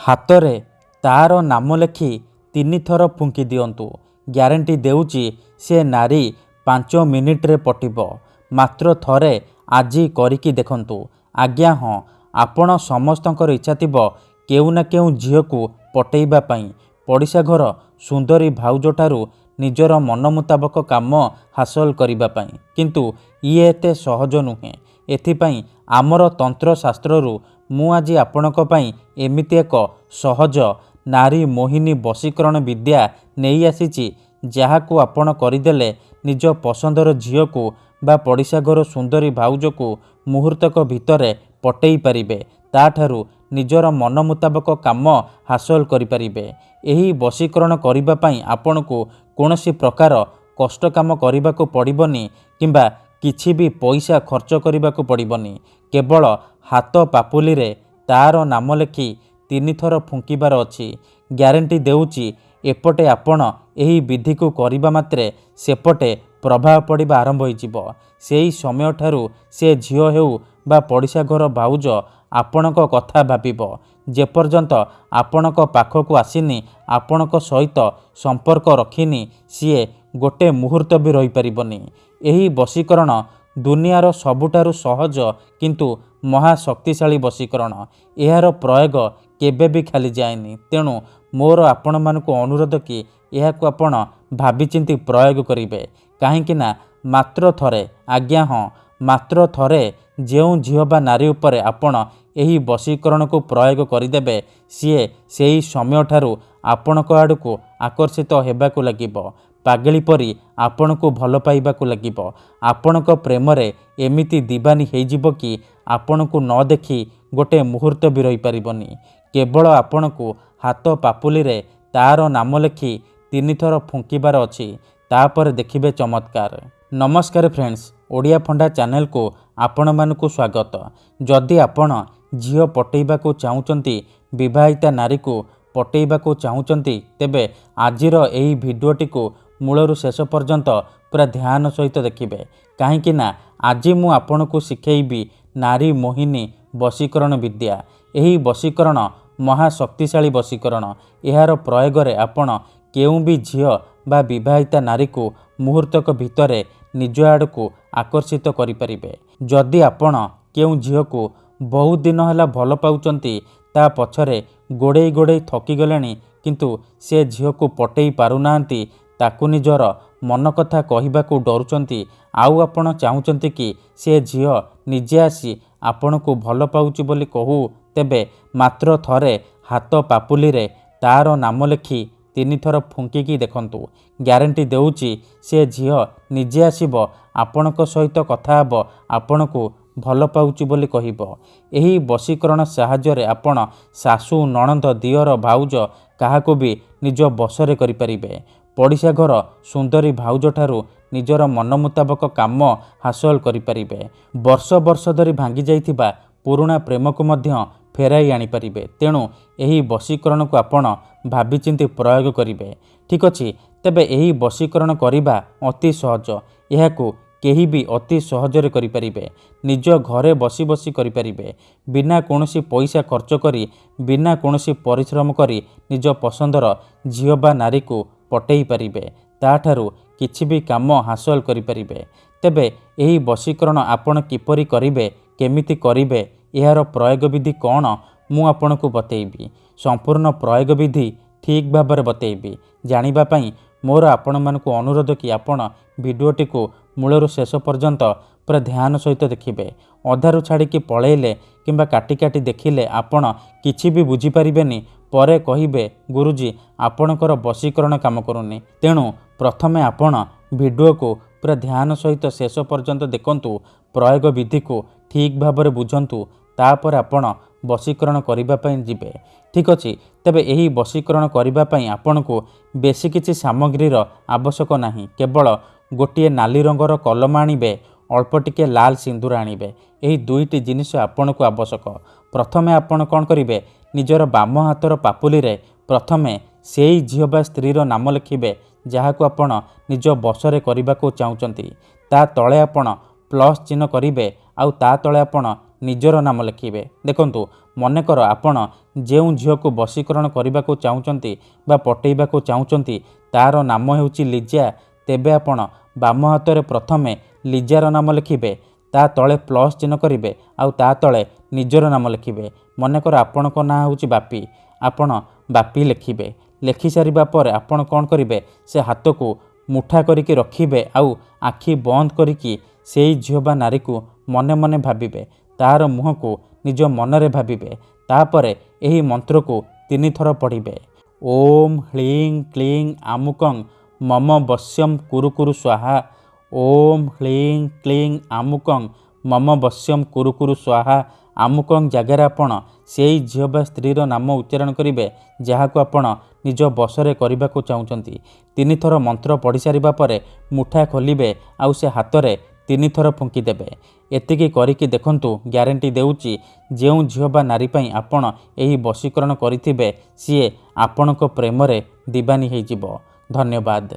ହାତରେ ତାର ନାମ ଲେଖି 3 ଥର ଫୁଙ୍କି ଦିଅନ୍ତୁ। ଗ୍ୟାରେଣ୍ଟି ଦେଉଛି ସେ ନାରୀ 5 ମିନିଟ୍ରେ ପଟିବ। ମାତ୍ର ଥରେ ଆଜି କରିକି ଦେଖନ୍ତୁ। ଆଜ୍ଞା ହଁ, ଆପଣ ସମସ୍ତଙ୍କର ଇଚ୍ଛା ଥିବ କେଉଁ ନା କେଉଁ ଝିଅକୁ ପଟେଇବା ପାଇଁ, ପଡ଼ିଶା ଘର ସୁନ୍ଦରୀ ଭାଉଜଠାରୁ ନିଜର ମନ ମୁତାବକ କାମ ହାସଲ କରିବା ପାଇଁ। କିନ୍ତୁ ଇଏ ଏତେ ସହଜ ନୁହେଁ। ଏଥିପାଇଁ ଆମର ତନ୍ତ୍ରଶାସ୍ତ୍ରରୁ ମୁଁ ଆଜି ଆପଣଙ୍କ ପାଇଁ ଏମିତି ଏକ ସହଜ ନାରୀ ମୋହିନୀ ବଶୀକରଣ ବିଦ୍ୟା ନେଇ ଆସିଛି, ଯାହାକୁ ଆପଣ କରିଦେଲେ ନିଜ ପସନ୍ଦର ଝିଅକୁ ବା ପଡ଼ିଶା ଘର ସୁନ୍ଦରୀ ଭାଉଜକୁ ମୁହୂର୍ତ୍ତକ ଭିତରେ ପଟେଇ ପାରିବେ। ତାଠାରୁ ନିଜର ମନ ମୁତାବକ କାମ ହାସଲ କରିପାରିବେ। ଏହି ବଶୀକରଣ କରିବା ପାଇଁ ଆପଣଙ୍କୁ କୌଣସି ପ୍ରକାର କଷ୍ଟ କାମ କରିବାକୁ ପଡ଼ିବନି କିମ୍ବା କିଛି ବି ପଇସା ଖର୍ଚ୍ଚ କରିବାକୁ ପଡ଼ିବନି। କେବଳ ହାତ ପାପୁଲିରେ ତାର ନାମ ଲେଖି 3 ଥର ଫୁଙ୍କିବାର ଅଛି। ଗ୍ୟାରେଣ୍ଟି ଦେଉଛି ଏପଟେ ଆପଣ ଏହି ବିଧିକୁ କରିବା ମାତ୍ରେ ସେପଟେ ପ୍ରଭାବ ପଡ଼ିବା ଆରମ୍ଭ ହୋଇଯିବ। ସେହି ସମୟଠାରୁ ସେ ଝିଅ ହେଉ ବା ପଡ଼ିଶା ଘର ଭାଉଜ ଆପଣଙ୍କ କଥା ଭାବିବ। ଯେପର୍ଯ୍ୟନ୍ତ ଆପଣଙ୍କ ପାଖକୁ ଆସିନି, ଆପଣଙ୍କ ସହିତ ସମ୍ପର୍କ ରଖିନି, ସିଏ ଗୋଟେ ମୁହୂର୍ତ୍ତ ବି ରହିପାରିବନି। ଏହି ବଶୀକରଣ ଦୁନିଆର ସବୁଠାରୁ ସହଜ କିନ୍ତୁ ମହାଶକ୍ତିଶାଳୀ ବଶୀକରଣ। ଏହାର ପ୍ରୟୋଗ କେବେ ବି ଖାଲି ଯାଏନି। ତେଣୁ ମୋର ଆପଣମାନଙ୍କୁ ଅନୁରୋଧ କି ଏହାକୁ ଆପଣ ଭାବିଚିନ୍ତି ପ୍ରୟୋଗ କରିବେ। କାହିଁକି ନା ମାତ୍ର ଥରେ, ଆଜ୍ଞା ହଁ, ମାତ୍ର ଥରେ ଯେଉଁ ଝିଅ ବା ନାରୀ ଉପରେ ଆପଣ ଏହି ବଶୀକରଣକୁ ପ୍ରୟୋଗ କରିଦେବେ, ସିଏ ସେହି ସମୟଠାରୁ ଆପଣଙ୍କ ଆଡ଼କୁ ଆକର୍ଷିତ ହେବାକୁ ଲାଗିବ। ପାଗଳି ପରି ଆପଣଙ୍କୁ ଭଲ ପାଇବାକୁ ଲାଗିବ। ଆପଣଙ୍କ ପ୍ରେମରେ ଏମିତି ଦିବାନୀ ହେଇଯିବ କି ଆପଣଙ୍କୁ ନ ଦେଖି ଗୋଟେ ମୁହୂର୍ତ୍ତ ବି ରହିପାରିବନି। କେବଳ ଆପଣଙ୍କୁ ହାତ ପାପୁଲିରେ ତାର ନାମ ଲେଖି 3 ଥର ଫୁଙ୍କିବାର ଅଛି। ତାପରେ ଦେଖିବେ ଚମତ୍କାର। ନମସ୍କାର ଫ୍ରେଣ୍ଡସ୍, ଓଡ଼ିଆ ଫଣ୍ଡା ଚ୍ୟାନେଲକୁ ଆପଣମାନଙ୍କୁ ସ୍ୱାଗତ। ଯଦି ଆପଣ ଝିଅ ପଟେଇବାକୁ ଚାହୁଁଛନ୍ତି, ବିବାହିତା ନାରୀକୁ ପଟେଇବାକୁ ଚାହୁଁଛନ୍ତି, ତେବେ ଆଜିର ଏହି ଭିଡ଼ିଓଟିକୁ ମୂଳରୁ ଶେଷ ପର୍ଯ୍ୟନ୍ତ ପୁରା ଧ୍ୟାନ ସହିତ ଦେଖିବେ। କାହିଁକି ନା ଆଜି ମୁଁ ଆପଣଙ୍କୁ ଶିଖେଇବି ନାରୀ ମୋହିନୀ ବଶୀକରଣ ବିଦ୍ୟା। ଏହି ବଶୀକରଣ ମହାଶକ୍ତିଶାଳୀ ବଶୀକରଣ। ଏହାର ପ୍ରୟୋଗରେ ଆପଣ କେଉଁ ବି ଝିଅ ବା ବିବାହିତା ନାରୀକୁ ମୁହୂର୍ତ୍ତକ ଭିତରେ ନିଜ ଆଡ଼କୁ ଆକର୍ଷିତ କରିପାରିବେ। ଯଦି ଆପଣ କେଉଁ ଝିଅକୁ ବହୁତ ଦିନ ହେଲା ଭଲ ପାଉଛନ୍ତି, ତା ପଛରେ ଗୋଡ଼େଇ ଗୋଡ଼େଇ ଥକିଗଲେଣି, କିନ୍ତୁ ସେ ଝିଅକୁ ପଟେଇ ପାରୁନାହାନ୍ତି, ତାକୁ ନିଜର ମନ କଥା କହିବାକୁ ଡରୁଛନ୍ତି, ଆଉ ଆପଣ ଚାହୁଁଛନ୍ତି କି ସେ ଝିଅ ନିଜେ ଆସି ଆପଣଙ୍କୁ ଭଲ ପାଉଛି ବୋଲି କହୁ, ତେବେ ମାତ୍ର ଥରେ ହାତ ପାପୁଲିରେ ତାର ନାମ ଲେଖି 3 ଥର ଫୁଙ୍କିକି ଦେଖନ୍ତୁ। ଗ୍ୟାରେଣ୍ଟି ଦେଉଛି ସେ ଝିଅ ନିଜେ ଆସିବ, ଆପଣଙ୍କ ସହିତ କଥା ହେବ, ଆପଣଙ୍କୁ ଭଲ ପାଉଛି ବୋଲି କହିବ। ଏହି ବଶୀକରଣ ସାହାଯ୍ୟରେ ଆପଣ ଶାଶୁ, ନଣନ୍ଦ, ଦିଅର, ଭାଉଜ କାହାକୁ ବି ନିଜ ବଶରେ କରିପାରିବେ। ପଡ଼ିଶା ଘର ସୁନ୍ଦରୀ ଭାଉଜଠାରୁ ନିଜର ମନ ମୁତାବକ କାମ ହାସଲ କରିପାରିବେ। ବର୍ଷ ବର୍ଷ ଧରି ଭାଙ୍ଗି ଯାଇଥିବା ପୁରୁଣା ପ୍ରେମକୁ ମଧ୍ୟ ଫେରାଇ ଆଣିପାରିବେ। ତେଣୁ ଏହି ବଶୀକରଣକୁ ଆପଣ ଭାବିଚିନ୍ତି ପ୍ରୟୋଗ କରିବେ। ଠିକ୍ ଅଛି, ତେବେ ଏହି ବଶୀକରଣ କରିବା ଅତି ସହଜ। ଏହାକୁ କେହି ବି ଅତି ସହଜରେ କରିପାରିବେ। ନିଜ ଘରେ ବସି ବସି କରିପାରିବେ। ବିନା କୌଣସି ପଇସା ଖର୍ଚ୍ଚ କରି, ବିନା କୌଣସି ପରିଶ୍ରମ କରି ନିଜ ପସନ୍ଦର ଝିଅ ବା ନାରୀକୁ ପଟେଇ ପାରିବେ। ତାଠାରୁ କିଛି ବି କାମ ହାସଲ କରିପାରିବେ। ତେବେ ଏହି ବଶୀକରଣ ଆପଣ କିପରି କରିବେ, କେମିତି କରିବେ, ଏହାର ପ୍ରୟୋଗ ବିଧି କ'ଣ, ମୁଁ ଆପଣଙ୍କୁ ବତେଇବି। ସମ୍ପୂର୍ଣ୍ଣ ପ୍ରୟୋଗ ବିଧି ଠିକ୍ ଭାବରେ ବତେଇବି। ଜାଣିବା ପାଇଁ ମୋର ଆପଣମାନଙ୍କୁ ଅନୁରୋଧ କି ଆପଣ ଭିଡ଼ିଓଟିକୁ ମୂଳରୁ ଶେଷ ପର୍ଯ୍ୟନ୍ତ ପୁରା ଧ୍ୟାନ ସହିତ ଦେଖିବେ। ଅଧାରୁ ଛାଡ଼ିକି ପଳେଇଲେ କିମ୍ବା କାଟି କାଟି ଦେଖିଲେ ଆପଣ କିଛି ବି ବୁଝିପାରିବେନି। ପରେ କହିବେ, ଗୁରୁଜୀ ଆପଣଙ୍କର ବଶୀକରଣ କାମ କରୁନି। ତେଣୁ ପ୍ରଥମେ ଆପଣ ଭିଡ଼ିଓକୁ ପୁରା ଧ୍ୟାନ ସହିତ ଶେଷ ପର୍ଯ୍ୟନ୍ତ ଦେଖନ୍ତୁ। ପ୍ରୟୋଗ ବିଧିକୁ ଠିକ୍ ଭାବରେ ବୁଝନ୍ତୁ। ତାପରେ ଆପଣ ବଶୀକରଣ କରିବା ପାଇଁ ଯିବେ। ଠିକ୍ ଅଛି, ତେବେ ଏହି ବଶୀକରଣ କରିବା ପାଇଁ ଆପଣଙ୍କୁ ବେଶୀ କିଛି ସାମଗ୍ରୀର ଆବଶ୍ୟକ ନାହିଁ। କେବଳ ଗୋଟିଏ ନାଲି ରଙ୍ଗର କଲମ ଆଣିବେ, ଅଳ୍ପ ଟିକେ ଲାଲ ସିନ୍ଦୁର ଆଣିବେ। ଏହି 2ଟି ଜିନିଷ ଆପଣଙ୍କୁ ଆବଶ୍ୟକ। ପ୍ରଥମେ ଆପଣ କ'ଣ କରିବେ, ନିଜର ବାମ ହାତର ପାପୁଲିରେ ପ୍ରଥମେ ସେଇ ଝିଅ ବା ସ୍ତ୍ରୀର ନାମ ଲେଖିବେ ଯାହାକୁ ଆପଣ ନିଜ ବଶରେ କରିବାକୁ ଚାହୁଁଛନ୍ତି। ତା ତଳେ ଆପଣ ପ୍ଲସ୍ ଚିହ୍ନ କରିବେ, ଆଉ ତା ତଳେ ଆପଣ ନିଜର ନାମ ଲେଖିବେ। ଦେଖନ୍ତୁ, ମନେକର ଆପଣ ଯେଉଁ ଝିଅକୁ ବଶୀକରଣ କରିବାକୁ ଚାହୁଁଛନ୍ତି ବା ପଟେଇବାକୁ ଚାହୁଁଛନ୍ତି ତାର ନାମ ହେଉଛି ଲିଜା, ତେବେ ଆପଣ ବାମ ହାତରେ ପ୍ରଥମେ ଲିଜାର ନାମ ଲେଖିବେ, ତା ତଳେ ପ୍ଲସ୍ ଚିହ୍ନ କରିବେ ଆଉ ତା ତଳେ ନିଜର ନାମ ଲେଖିବେ। ମନେକର ଆପଣଙ୍କ ନାଁ ହେଉଛି ବାପି, ଆପଣ ବାପି ଲେଖିବେ। ଲେଖିସାରିବା ପରେ ଆପଣ କ'ଣ କରିବେ, ସେ ହାତକୁ ମୁଠା କରିକି ରଖିବେ ଆଉ ଆଖି ବନ୍ଦ କରିକି ସେଇ ଝିଅ ବା ନାରୀକୁ ମନେ ମନେ ଭାବିବେ, ତାହାର ମୁହଁକୁ ନିଜ ମନରେ ଭାବିବେ। ତାପରେ ଏହି ମନ୍ତ୍ରକୁ 3 ଥର ପଢ଼ିବେ। ଓମ୍ ହ୍ଲିଂ କ୍ଲିଂ ଆମୁକଂ ମମ ବଶ୍ୟଂ କୁରୁ କୁରୁ ସ୍ୱାହା। ଓମ୍ ହ୍ଲିଂ କ୍ଲିଂ ଆମୁକଂ ମମ ବଶ୍ୟଂ କୁରୁ କୁରୁ ସ୍ୱାହା। ଆମୁକଂ ଜାଗାରେ ଆପଣ ସେଇ ଝିଅ ବା ସ୍ତ୍ରୀର ନାମ ଉଚ୍ଚାରଣ କରିବେ ଯାହାକୁ ଆପଣ ନିଜ ବଶରେ କରିବାକୁ ଚାହୁଁଛନ୍ତି। 3 ଥର ମନ୍ତ୍ର ପଢ଼ି ସାରିବା ପରେ ମୁଠା ଖୋଲିବେ ଆଉ ସେ ହାତରେ 3 ଥର ଫୁଙ୍କିଦେବେ। ଏତିକି କରିକି ଦେଖନ୍ତୁ, ଗ୍ୟାରେଣ୍ଟି ଦେଉଛି ଯେଉଁ ଝିଅ ବା ନାରୀ ପାଇଁ ଆପଣ ଏହି ବଶୀକରଣ କରିଥିବେ ସିଏ ଆପଣଙ୍କ ପ୍ରେମରେ ଦିବାନୀ ହେଇଯିବ। ଧନ୍ୟବାଦ।